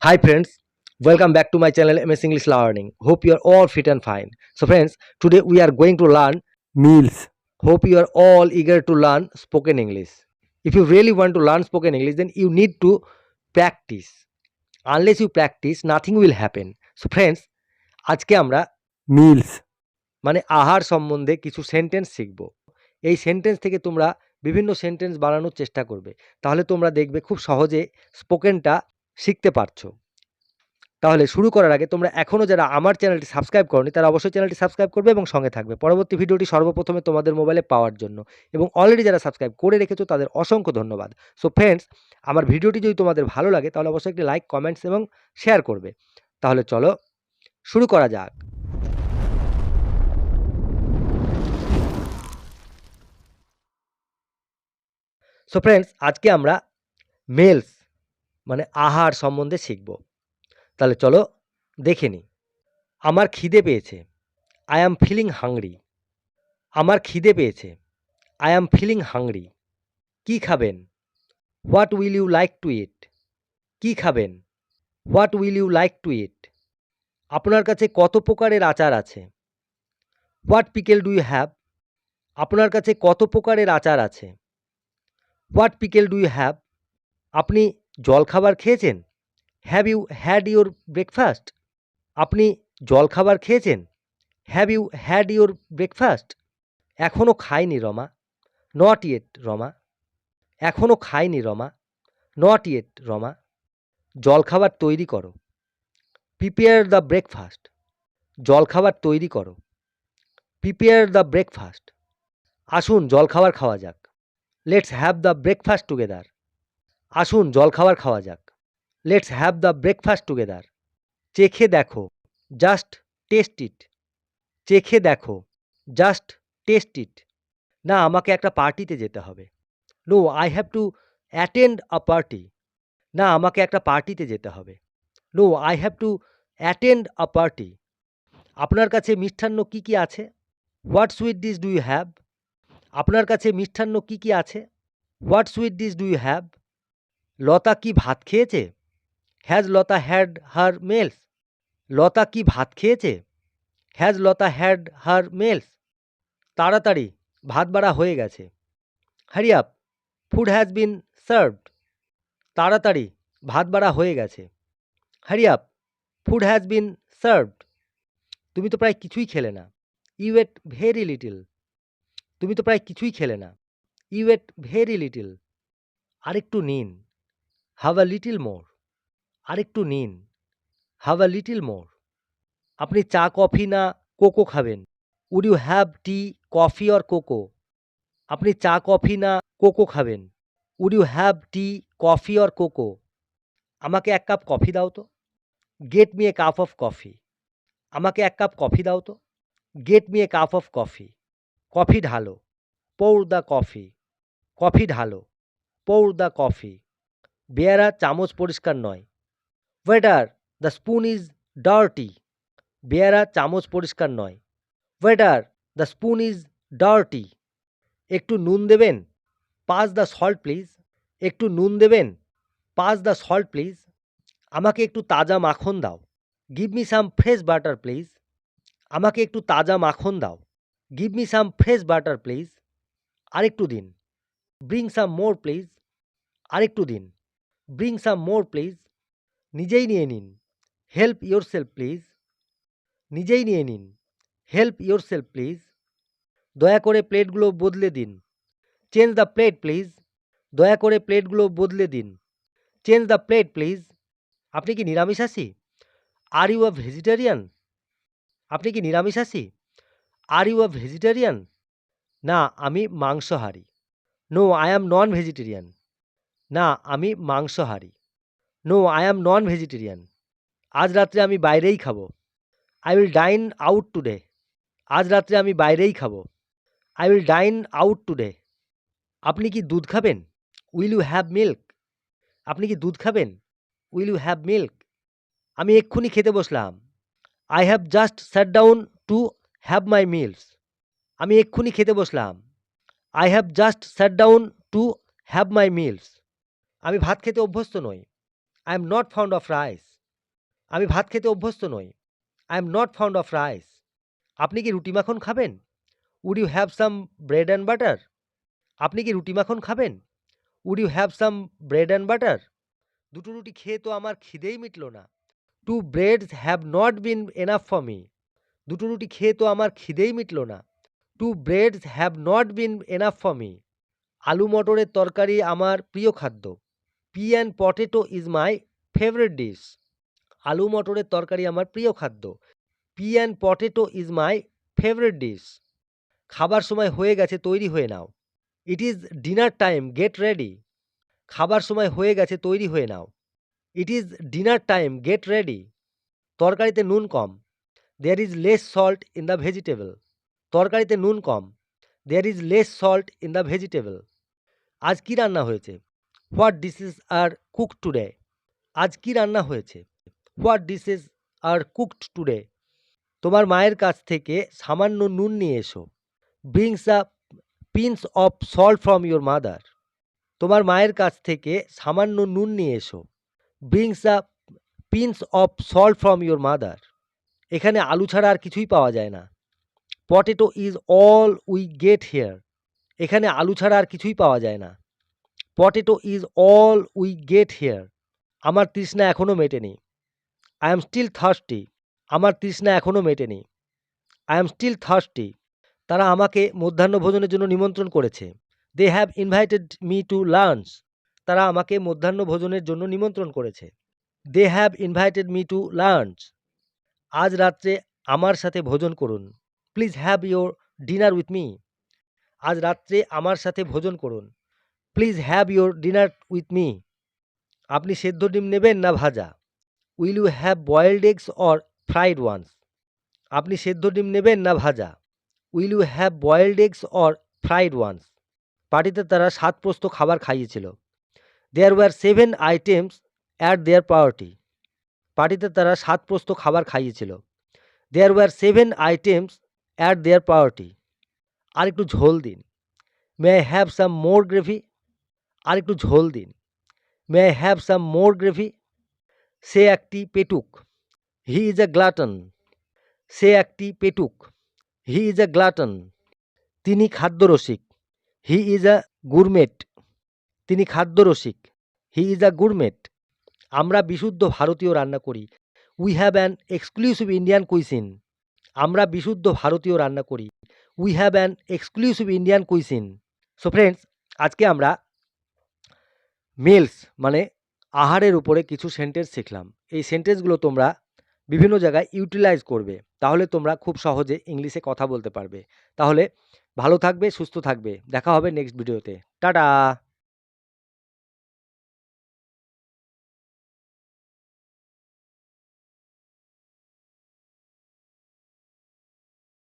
Hi friends, welcome back to my channel MS English Learning. Hope you are all fit and fine. So friends, today we are going to learn meals. Hope you are all eager to learn spoken English. If you really want to learn spoken English, then you need to practice. Unless you practice, nothing will happen. So friends, আজকে আমরা mills মানে আহার সম্বন্ধে কিছু sentence শিখব। এই sentence থেকে তোমরা বিভিন্ন সেন্টেন্স বানানোর চেষ্টা করবে। তাহলে তোমরা দেখবে খুব সহজে স্পোকেনটা শিখতে পারছো। তাহলে শুরু করার আগে তোমরা এখনও যারা আমার চ্যানেলটি সাবস্ক্রাইব করনি তারা অবশ্যই চ্যানেলটি সাবস্ক্রাইব করবে এবং সঙ্গে থাকবে পরবর্তী ভিডিওটি সর্বপ্রথমে তোমাদের মোবাইলে পাওয়ার জন্য। এবং অলরেডি যারা সাবস্ক্রাইব করে রেখেছো তাদের অসংখ্য ধন্যবাদ। সো ফ্রেন্ডস, আমার ভিডিওটি যদি তোমাদের ভালো লাগে তাহলে অবশ্যই একটি লাইক, কমেন্টস এবং শেয়ার করবে। তাহলে চলো শুরু করা যাক। সো ফ্রেন্ডস, আজকে আমরা মেলস মানে আহার সম্বন্ধে শিখব। তাহলে চলো দেখে নিই। আমার খিদে পেয়েছে, আই অ্যাম ফিলিং হাংরি। আমার খিদে পেয়েছে, আই অ্যাম ফিলিং হাংরি। কী খাবেন? What will you like to eat? কী খাবেন? What will you like to eat? আপনার কাছে কত প্রকারের আচার আছে? What pickle do you have? আপনার কাছে কত প্রকারের আচার আছে? What pickle do you have? আপনি জলখাবার খেয়েছেন? Have you had your breakfast? আপনি জলখাবার খেয়েছেন? Have you had your breakfast? এখনও খাইনি রমা। Not yet Rama. এখনও খাইনি রমা। Not yet Rama. জলখাবার তৈরি করো। Prepare the breakfast. জলখাবার তৈরি করো। Prepare the breakfast. আসুন জলখাবার খাওয়া যাক। Let's have the breakfast together. আসুন জলখাবার খাওয়া যাক। Let's have the breakfast together. চেখে দেখো। Just taste it. চেখে দেখো। Just taste it. না, আমাকে একটা পার্টিতে যেতে হবে। No, I have to attend a party. না, আমাকে একটা পার্টিতে যেতে হবে। No, I have to attend a party. আপনার কাছে মিষ্টান্ন কী কী আছে? What sweet dish do you have? আপনার কাছে মিষ্টান্ন কী কী আছে? What sweet dish do you have? Lata কি ভাত খেয়েছে? Has Lata had her মেলস? লতা কি ভাত খেয়েছে? Has Lata had her meals? তাড়াতাড়ি, ভাত বাড়া হয়ে গেছে। Hurry up, food has been served. তাড়াতাড়ি, ভাত বাড়া হয়ে গেছে। Hurry up, food has been served. তুমি তো প্রায় কিছুই খেলে না। You ate very little. তুমি তো প্রায় কিছুই খেলে না। You ate very little. আরেকটু নিন। Have a little more. আরেকটু নিন। Have a little more. আপনি চা, কফি না কোকো খাবেন? Would you have tea, coffee or cocoa? আপনি চা, কফি না কোকো খাবেন? Would you have tea, coffee or cocoa? আমাকে এক কাপ কফি দাও তো। Get me a cup of coffee. আমাকে এক কাপ কফি দাও তো। Get me a cup of coffee. Coffee ঢালো। pour the coffee. কফি ঢালো। pour the coffee. বেয়ারা, চামচ পরিষ্কার নয়। Waiter, the spoon is dirty. বেয়ারা, চামচ পরিষ্কার নয়। Waiter, the spoon is dirty. একটু নুন দেবেন? Pass the salt please. একটু নুন দেবেন? Pass the salt please. আমাকে একটু তাজা মাখন দাও। Give me some fresh butter please. আমাকে একটু তাজা মাখন দাও। Give me some fresh butter please. আরেকটু দিন। Bring some more please. আরেকটু দিন। Bring some more please. নিজেই নিয়ে নিন। Help your self please. নিজেই নিয়ে নিন। Help your self please. দয়া করে প্লেটগুলো বদলে দিন। Change the plate please. দয়া করে প্লেটগুলো বদলে দিন। Change the plate please. আপনি কি নিরামিষাশী? Are you a vegetarian? আপনি কি নিরামিষাশী? Are you a vegetarian? না, আমি মাংসাহারি। No, I am non vegetarian. না, আমি মাংসাহারি। No, I am non vegetarian. আজ রাত্রে আমি বাইরেই খাবো। I will dine out today. আজ রাত্রে আমি বাইরেই খাবো। I will dine out today. আপনি কি দুধ খাবেন? Will you have milk? আপনি কি দুধ খাবেন? Will you have milk? আমি এক্ষুনি খেতে বসলাম। I have just sat down to have my meals. আমি এক্ষুনি খেতে বসলাম। I have just sat down to have my meals. আমি ভাত খেতে অভ্যস্ত নই। I am not found of rice. আমি ভাত খেতে অভ্যস্ত নই। I am not found of rice. আপনি কি রুটি মাখন খাবেন? Would you have some bread and butter? আপনি কি রুটি মাখন খাবেন? Would you have some bread and butter? দুটো রুটি খেয়ে তো আমার খিদেই মিটল না। Two breads have not been enough for me. দুটো রুটি খেয়ে তো আমার খিদেই মিটল না। Two breads have not been enough for me. আলু মটরের তরকারি আমার প্রিয় খাদ্য। Pea and potato is my favourite dish. আলু মটরের তরকারি আমার প্রিয় খাদ্য। Pea and potato is my favourite dish. খাবার সময় হয়ে গেছে, তৈরি হয়ে নাও। It is dinner time, get ready. খাবার সময় হয়ে গেছে, তৈরি হয়ে নাও। It is dinner time, get ready. তরকারিতে নুন কম। There is less salt in the vegetable. তরকারিতে নুন কম। There is less salt in the vegetable. আজ কি রান্না হয়েছে? What dishes are cooked today? আজ কি রান্না হয়েছে? What dishes are cooked today? তোমার মায়ের কাছ থেকে সামান্য নুন নিয়ে এসো। Brings a pinch of salt from your mother. তোমার মায়ের কাছ থেকে সামান্য নুন নিয়ে এসো। Brings a pinch of salt from your mother. এখানে আলু ছাড়া আর কিছুই পাওয়া যায় না। Potato is all we get here. এখানে আলু ছাড়া আর কিছুই পাওয়া যায় না। Potato is all we get here. আমার তৃষ্ণা এখনও মেটেনি। I am still thirsty. আমার তৃষ্ণা এখনও মেটেনি। I am still thirsty. তারা আমাকে মধ্যাহ্নভোজনের জন্য নিমন্ত্রণ করেছে। They have invited me to lunch. তারা আমাকে মধ্যাহ্নভোজনের জন্য নিমন্ত্রণ করেছে। They have invited me to lunch. আজ রাত্রে আমার সাথে ভোজন করুন। Please have your dinner with me. আজ রাত্রে আমার সাথে ভোজন করুন। Please have your dinner with me. আপনি সেদ্ধ ডিম নেবেন না ভাজা? Will you have boiled eggs or fried ones? আপনি সেদ্ধ ডিম নেবেন না ভাজা? Will you have boiled eggs or fried ones? পার্টিতে তারা 7 প্রস্থ খাবার খাইয়েছিল। There were 7 items at their party. পার্টিতে তারা 7 প্রস্থ খাবার খাইয়েছিল। There were 7 items at their party. আর একটু ঝোল দিন। May I have some more gravy? আর একটু ঝোল দিন। May I have some more gravy? সে একটি পেটুক। He is a গ্লাটন। সে একটি পেটুক। He is a গ্লাটন। তিনি খাদ্যরসিক। He is a gourmet. তিনি খাদ্যরসিক। He is a gourmet. আমরা বিশুদ্ধ ভারতীয় রান্না করি। We have an exclusive Indian কুইসিন। আমরা বিশুদ্ধ ভারতীয় রান্না করি। We have an exclusive Indian কুইসিন। So friends, আজকে আমরা মিলস মানে আহারের উপরে কিছু সেন্টেন্স শিখলাম। এই সেন্টেন্সগুলো তোমরা বিভিন্ন জায়গায় ইউটিলাইজ করবে। তাহলে তোমরা খুব সহজে ইংলিশে কথা বলতে পারবে। তাহলে ভালো থাকবে, সুস্থ থাকবে। দেখা হবে নেক্সট ভিডিওতে। টাটা।